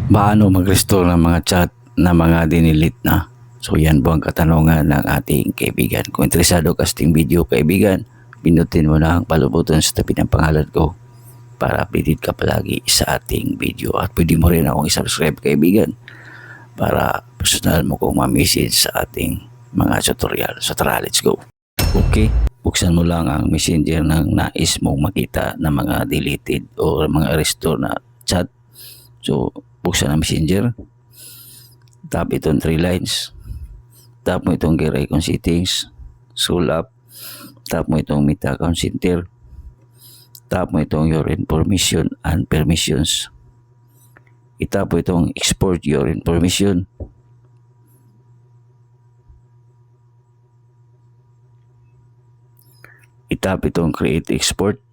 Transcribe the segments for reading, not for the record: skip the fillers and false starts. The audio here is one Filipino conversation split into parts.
Paano mag-restore ng mga chat na mga dinilit na? So yan po ang katanungan ng ating kaibigan. Kung interesado ka sa ating video kaibigan, pinutin mo na ang palubutan sa tabi ng pangalan ko para updated ka palagi sa ating video. At pwede mo rin akong isubscribe kaibigan para personal mo kong ma-message sa ating mga tutorial. So tara, let's go. Okay, buksan mo lang ang messenger ng nais mong makita ng mga deleted o mga restore na chat. So buksan ang messenger, tap itong 3 lines, tap mo itong gear icon settings, scroll up, tap mo itong meta account center, tap mo itong your information and permissions, itap mo itong export your information, itap itong create export,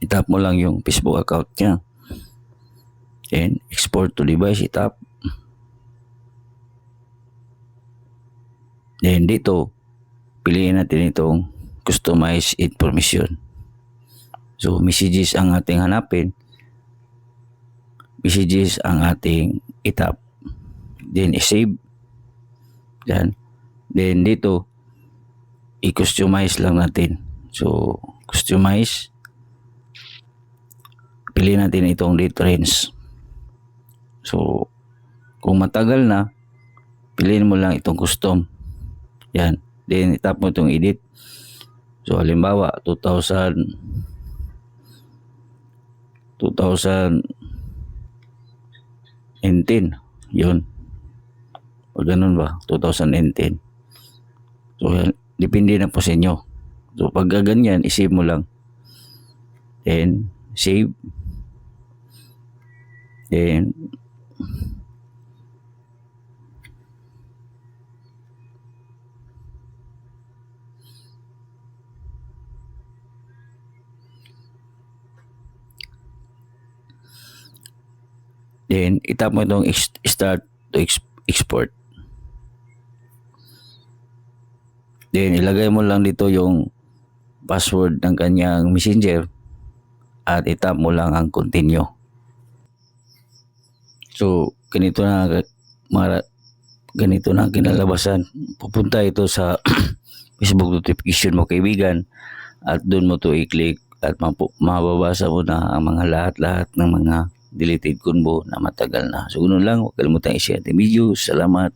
itap mo lang yung Facebook account niya, and export to device, itap. Then dito, piliin natin itong customize information. So messages ang ating hanapin, messages ang ating itap, then i-save. Yan. Then dito, i-customize lang natin. So customize, piliin natin itong date range. So kung matagal na, piliin mo lang itong custom. Yan. Then itap mo itong edit. So halimbawa 2019 yun. O ganun ba? 2019. So yan. Depende na po sa inyo. So pag ganyan, isave mo lang. Then save. Then itap mo itong start to export. Then ilagay mo lang dito yung password ng kanyang messenger at itap mo lang ang continue. So ganito na ang kinalabasan. Pupunta ito sa Facebook notification mo kaibigan at doon mo to i-click at mababasa mo na ang mga lahat ng mga deleted combo na matagal na. So ganoon lang, huwag kalimutan i-share ang video. Salamat.